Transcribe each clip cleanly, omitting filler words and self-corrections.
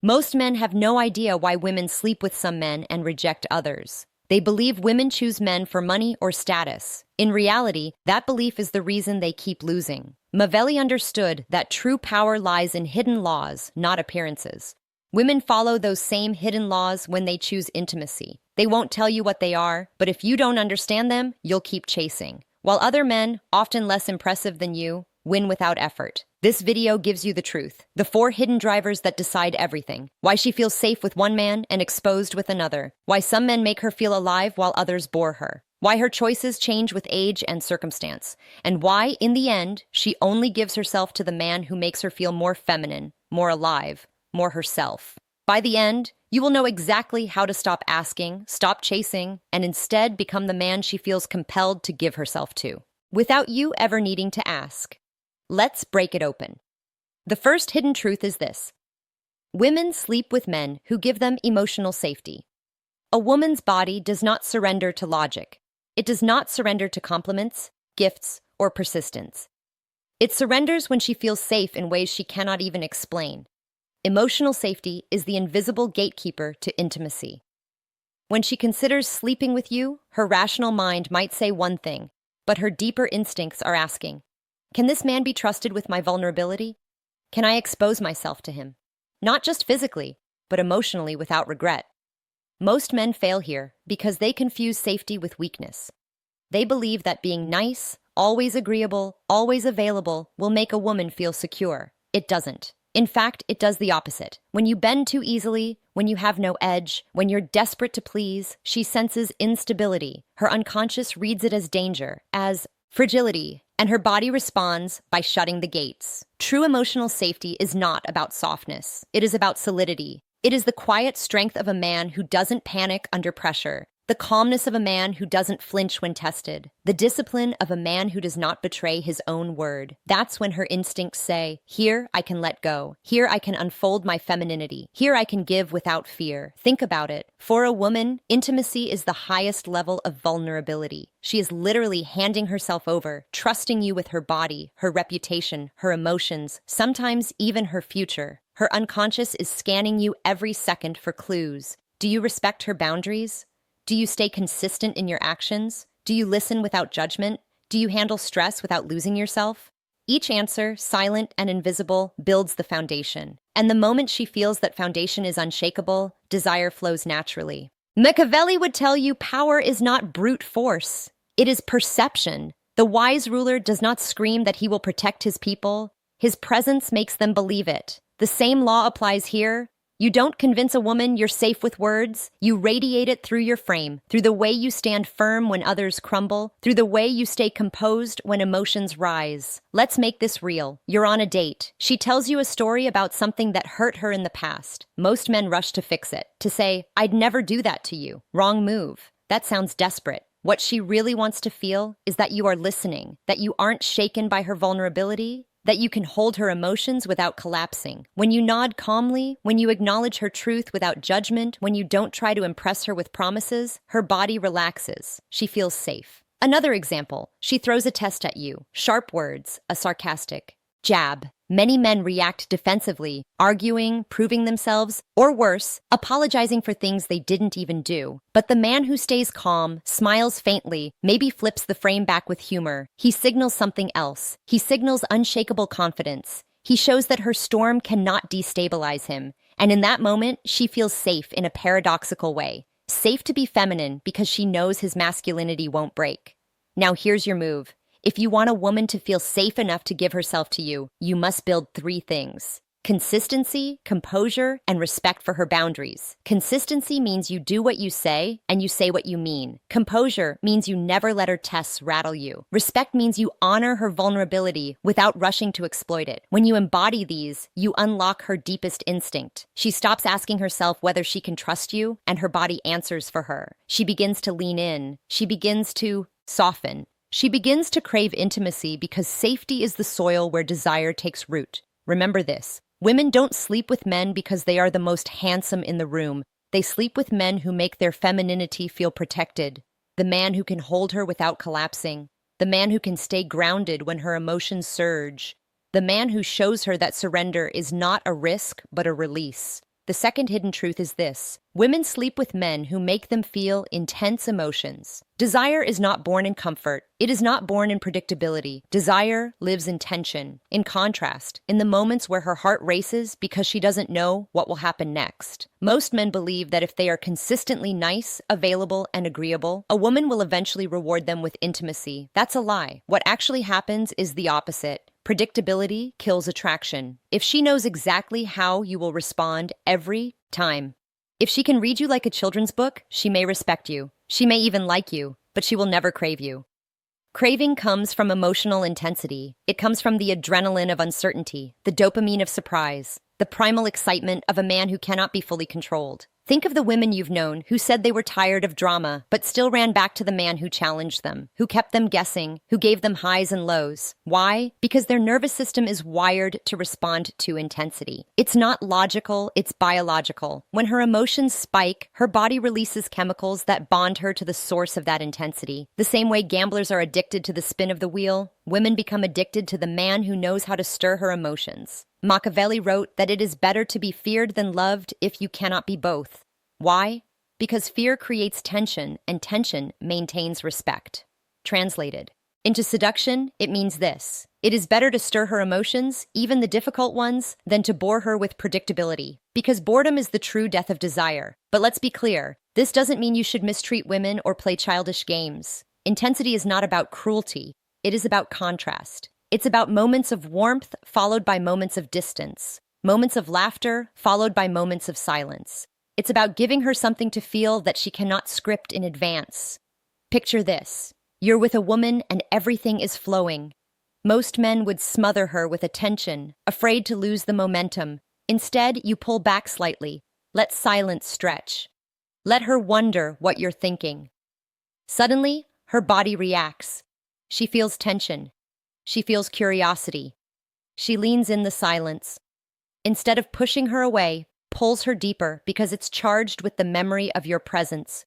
Most men have no idea why women sleep with some men and reject others. They believe women choose men for money or status. In reality, that belief is the reason they keep losing. Machiavelli understood that true power lies in hidden laws, not appearances. Women follow those same hidden laws when they choose intimacy. They won't tell you what they are, but if you don't understand them, you'll keep chasing. While other men, often less impressive than you, win without effort. This video gives you the truth. The 4 hidden drivers that decide everything. Why she feels safe with one man and exposed with another. Why some men make her feel alive while others bore her. Why her choices change with age and circumstance. And why, in the end, she only gives herself to the man who makes her feel more feminine, more alive, more herself. By the end, you will know exactly how to stop asking, stop chasing, and instead become the man she feels compelled to give herself to, without you ever needing to ask. Let's break it open. The first hidden truth is this. Women sleep with men who give them emotional safety. A woman's body does not surrender to logic. It does not surrender to compliments, gifts, or persistence. It surrenders when she feels safe in ways she cannot even explain. Emotional safety is the invisible gatekeeper to intimacy. When she considers sleeping with you, her rational mind might say one thing, but her deeper instincts are asking, can this man be trusted with my vulnerability? Can I expose myself to him? Not just physically, but emotionally without regret. Most men fail here because they confuse safety with weakness. They believe that being nice, always agreeable, always available will make a woman feel secure. It doesn't. In fact, it does the opposite. When you bend too easily, when you have no edge, when you're desperate to please, she senses instability. Her unconscious reads it as danger, as fragility, and her body responds by shutting the gates. True emotional safety is not about softness. It is about solidity. It is the quiet strength of a man who doesn't panic under pressure, the calmness of a man who doesn't flinch when tested, the discipline of a man who does not betray his own word. That's when her instincts say, here I can let go. Here I can unfold my femininity. Here I can give without fear. Think about it. For a woman, intimacy is the highest level of vulnerability. She is literally handing herself over, trusting you with her body, her reputation, her emotions, sometimes even her future. Her unconscious is scanning you every second for clues. Do you respect her boundaries? Do you stay consistent in your actions? Do you listen without judgment? Do you handle stress without losing yourself? Each answer, silent and invisible, builds the foundation. And the moment she feels that foundation is unshakable, desire flows naturally. Machiavelli would tell you power is not brute force. It is perception. The wise ruler does not scream that he will protect his people. His presence makes them believe it. The same law applies here. You don't convince a woman you're safe with words. You radiate it through your frame, through the way you stand firm when others crumble, through the way you stay composed when emotions rise. Let's make this real. You're on a date. She tells you a story about something that hurt her in the past. Most men rush to fix it, to say, I'd never do that to you. Wrong move. That sounds desperate. What she really wants to feel is that you are listening, that you aren't shaken by her vulnerability, that you can hold her emotions without collapsing. When you nod calmly, when you acknowledge her truth without judgment, when you don't try to impress her with promises, her body relaxes. She feels safe. Another example, she throws a test at you. Sharp words, a sarcastic jab. Many men react defensively, arguing, proving themselves, or worse, apologizing for things they didn't even do. But the man who stays calm, smiles faintly, maybe flips the frame back with humor, he signals something else. He signals unshakable confidence. He shows that her storm cannot destabilize him. And in that moment, she feels safe in a paradoxical way. Safe to be feminine because she knows his masculinity won't break. Now here's your move. If you want a woman to feel safe enough to give herself to you, you must build 3 things. Consistency, composure, and respect for her boundaries. Consistency means you do what you say, and you say what you mean. Composure means you never let her tests rattle you. Respect means you honor her vulnerability without rushing to exploit it. When you embody these, you unlock her deepest instinct. She stops asking herself whether she can trust you, and her body answers for her. She begins to lean in. She begins to soften. She begins to crave intimacy because safety is the soil where desire takes root. Remember this. Women don't sleep with men because they are the most handsome in the room. They sleep with men who make their femininity feel protected. The man who can hold her without collapsing. The man who can stay grounded when her emotions surge. The man who shows her that surrender is not a risk, but a release. The second hidden truth is this: women sleep with men who make them feel intense emotions. Desire is not born in comfort. It is not born in predictability. Desire lives in tension. In contrast, in the moments where her heart races because she doesn't know what will happen next. Most men believe that if they are consistently nice, available, and agreeable, a woman will eventually reward them with intimacy. That's a lie. What actually happens is the opposite. Predictability kills attraction. If she knows exactly how you will respond every time, if she can read you like a children's book, she may respect you. She may even like you, but she will never crave you. Craving comes from emotional intensity. It comes from the adrenaline of uncertainty, the dopamine of surprise, the primal excitement of a man who cannot be fully controlled. Think of the women you've known who said they were tired of drama, but still ran back to the man who challenged them, who kept them guessing, who gave them highs and lows. Why? Because their nervous system is wired to respond to intensity. It's not logical, it's biological. When her emotions spike, her body releases chemicals that bond her to the source of that intensity. The same way gamblers are addicted to the spin of the wheel, women become addicted to the man who knows how to stir her emotions. Machiavelli wrote that it is better to be feared than loved if you cannot be both. Why? Because fear creates tension, and tension maintains respect. Translated into seduction, it means this: it is better to stir her emotions, even the difficult ones, than to bore her with predictability. Because boredom is the true death of desire. But let's be clear, this doesn't mean you should mistreat women or play childish games. Intensity is not about cruelty. It is about contrast. It's about moments of warmth followed by moments of distance, moments of laughter followed by moments of silence. It's about giving her something to feel that she cannot script in advance. Picture this: you're with a woman and everything is flowing. Most men would smother her with attention, afraid to lose the momentum. Instead, you pull back slightly. Let silence stretch. Let her wonder what you're thinking. Suddenly, her body reacts. She feels tension. She feels curiosity. She leans in the silence. Instead of pushing her away, pulls her deeper because it's charged with the memory of your presence.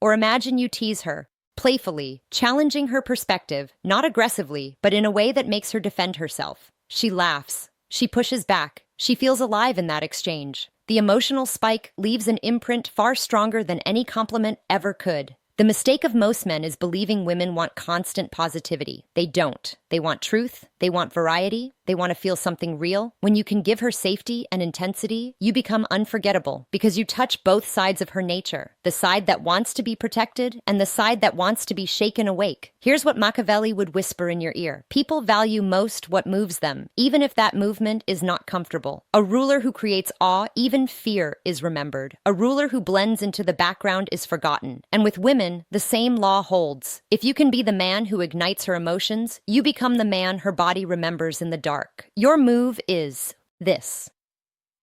Or imagine you tease her, playfully, challenging her perspective, not aggressively, but in a way that makes her defend herself. She laughs. She pushes back. She feels alive in that exchange. The emotional spike leaves an imprint far stronger than any compliment ever could. The mistake of most men is believing women want constant positivity. They don't. They want truth. They want variety. They want to feel something real. When you can give her safety and intensity, you become unforgettable because you touch both sides of her nature, the side that wants to be protected and the side that wants to be shaken awake. Here's what Machiavelli would whisper in your ear: people value most what moves them, even if that movement is not comfortable. A ruler who creates awe, even fear, is remembered. A ruler who blends into the background is forgotten. And with women, the same law holds. If you can be the man who ignites her emotions, you become the man her body remembers in the dark. Your move is this: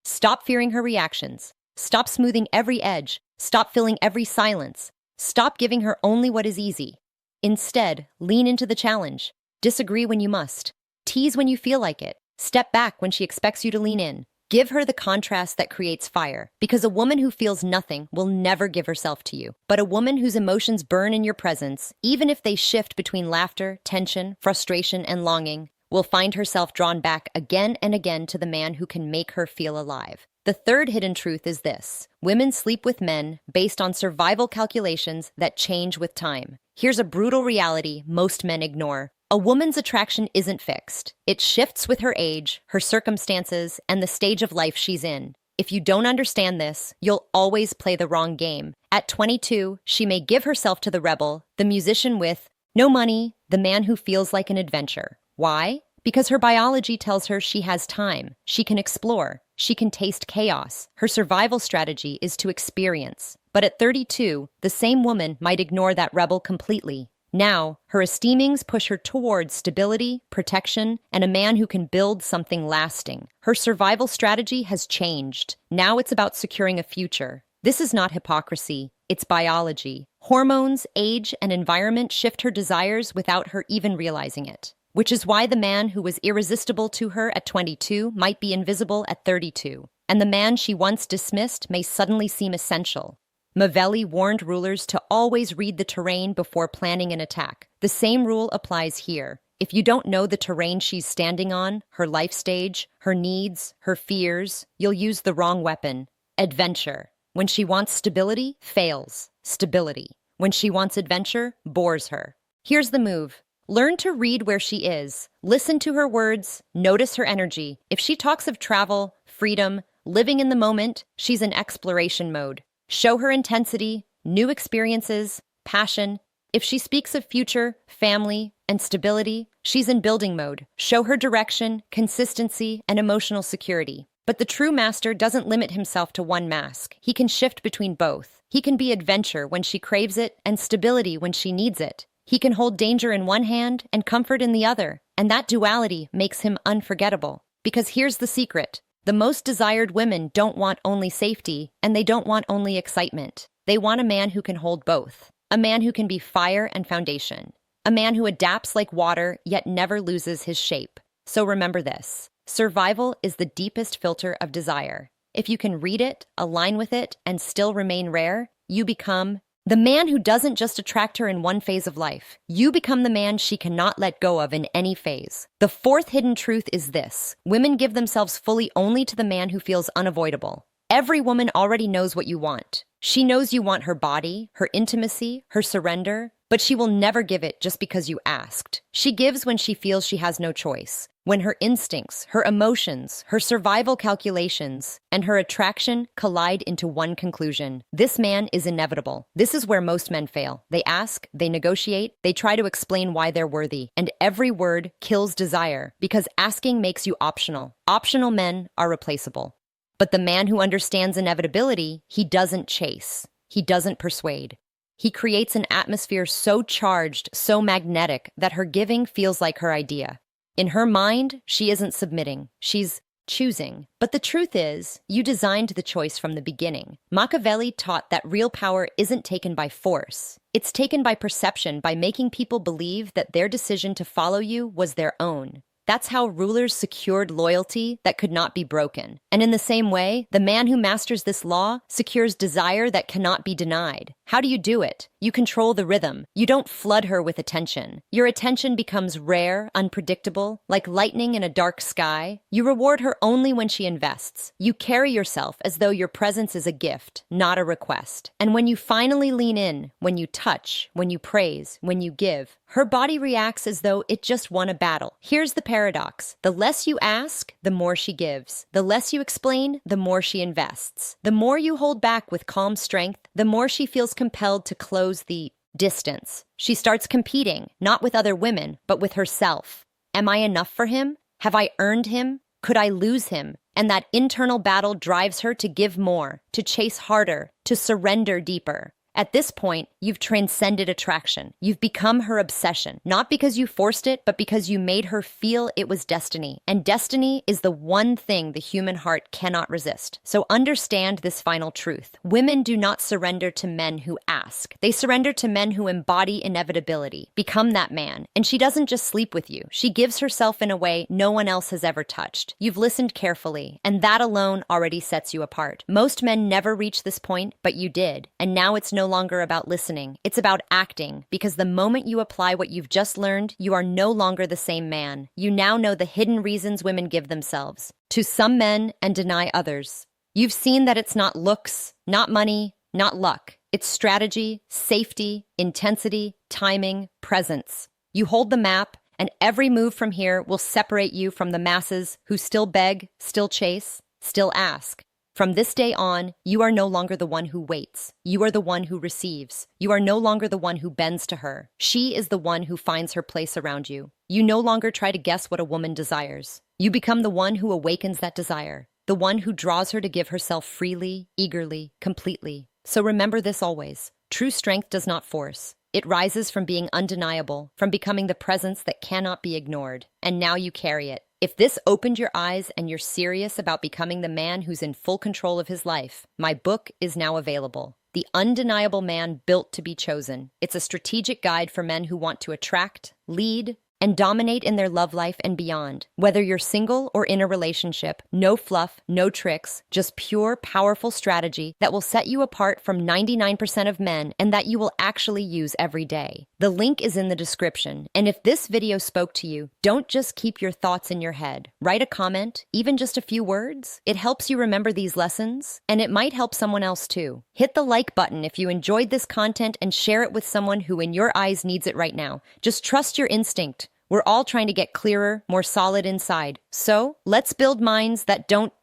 stop fearing her reactions. Stop smoothing every edge. Stop filling every silence. Stop giving her only what is easy. Instead, lean into the challenge. Disagree when you must. Tease when you feel like it. Step back when she expects you to lean in. Give her the contrast that creates fire, because a woman who feels nothing will never give herself to you. But a woman whose emotions burn in your presence, even if they shift between laughter, tension, frustration, and longing, will find herself drawn back again and again to the man who can make her feel alive. The third hidden truth is this: women sleep with men based on survival calculations that change with time. Here's a brutal reality most men ignore. A woman's attraction isn't fixed. It shifts with her age, her circumstances, and the stage of life she's in. If you don't understand this, you'll always play the wrong game. At 22, she may give herself to the rebel, the musician with no money, the man who feels like an adventure. Why? Because her biology tells her she has time. She can explore. She can taste chaos. Her survival strategy is to experience. But at 32, the same woman might ignore that rebel completely. Now, her esteemings push her towards stability, protection, and a man who can build something lasting. Her survival strategy has changed. Now it's about securing a future. This is not hypocrisy. It's biology. Hormones, age, and environment shift her desires without her even realizing it. Which is why the man who was irresistible to her at 22 might be invisible at 32, and the man she once dismissed may suddenly seem essential. Machiavelli warned rulers to always read the terrain before planning an attack. The same rule applies here. If you don't know the terrain she's standing on, her life stage, her needs, her fears, you'll use the wrong weapon. Adventure. When she wants stability, fails. Stability. When she wants adventure, bores her. Here's the move. Learn to read where she is. Listen to her words. Notice her energy. If she talks of travel, freedom, living in the moment, she's in exploration mode. Show her intensity, new experiences, passion. If she speaks of future, family, and stability, she's in building mode. Show her direction, consistency, and emotional security. But the true master doesn't limit himself to one mask. He can shift between both. He can be adventure when she craves it and stability when she needs it. He can hold danger in one hand and comfort in the other. And that duality makes him unforgettable. Because here's the secret. The most desired women don't want only safety, and they don't want only excitement. They want a man who can hold both. A man who can be fire and foundation. A man who adapts like water, yet never loses his shape. So remember this. Survival is the deepest filter of desire. If you can read it, align with it, and still remain rare, you become the man who doesn't just attract her in one phase of life. You become the man she cannot let go of in any phase. The fourth hidden truth is this. Women give themselves fully only to the man who feels unavoidable. Every woman already knows what you want. She knows you want her body, her intimacy, her surrender, but she will never give it just because you asked. She gives when she feels she has no choice. When her instincts, her emotions, her survival calculations, and her attraction collide into one conclusion. This man is inevitable. This is where most men fail. They ask, they negotiate, they try to explain why they're worthy, and every word kills desire because asking makes you optional. Optional men are replaceable. But the man who understands inevitability, he doesn't chase. He doesn't persuade. He creates an atmosphere so charged, so magnetic, that her giving feels like her idea. In her mind, she isn't submitting. She's choosing. But the truth is, you designed the choice from the beginning. Machiavelli taught that real power isn't taken by force. It's taken by perception, by making people believe that their decision to follow you was their own. That's how rulers secured loyalty that could not be broken. And in the same way, the man who masters this law secures desire that cannot be denied. How do you do it? You control the rhythm. You don't flood her with attention. Your attention becomes rare, unpredictable, like lightning in a dark sky. You reward her only when she invests. You carry yourself as though your presence is a gift, not a request. And when you finally lean in, when you touch, when you praise, when you give, her body reacts as though it just won a battle. Here's the paradox. The less you ask, the more she gives. The less you explain, the more she invests. The more you hold back with calm strength, the more she feels compelled to close the distance. She starts competing, not with other women, but with herself. Am I enough for him? Have I earned him? Could I lose him? And that internal battle drives her to give more, to chase harder, to surrender deeper. At this point, you've transcended attraction. You've become her obsession, not because you forced it, but because you made her feel it was destiny. And destiny is the one thing the human heart cannot resist. So understand this final truth. Women do not surrender to men who ask. They surrender to men who embody inevitability. Become that man. And she doesn't just sleep with you. She gives herself in a way no one else has ever touched. You've listened carefully, and that alone already sets you apart. Most men never reach this point, but you did. And now it's no longer about listening. It's about acting, because the moment you apply what you've just learned, you are no longer the same man. You now know the hidden reasons women give themselves to some men and deny others. You've seen that it's not looks, not money, not luck. It's strategy, safety, intensity, timing, presence. You hold the map, and every move from here will separate you from the masses who still beg, still chase, still ask. From this day on, you are no longer the one who waits. You are the one who receives. You are no longer the one who bends to her. She is the one who finds her place around you. You no longer try to guess what a woman desires. You become the one who awakens that desire, the one who draws her to give herself freely, eagerly, completely. So remember this always. True strength does not force. It rises from being undeniable, from becoming the presence that cannot be ignored. And now you carry it. If this opened your eyes and you're serious about becoming the man who's in full control of his life, my book is now available. The Undeniable Man Built to be Chosen. It's a strategic guide for men who want to attract, lead, and dominate in their love life and beyond. Whether you're single or in a relationship, no fluff, no tricks, just pure, powerful strategy that will set you apart from 99% of men and that you will actually use every day. The link is in the description, and if this video spoke to you, don't just keep your thoughts in your head. Write a comment, even just a few words. It helps you remember these lessons, and it might help someone else too. Hit the like button if you enjoyed this content and share it with someone who in your eyes needs it right now. Just trust your instinct. We're all trying to get clearer, more solid inside. So, let's build minds that don't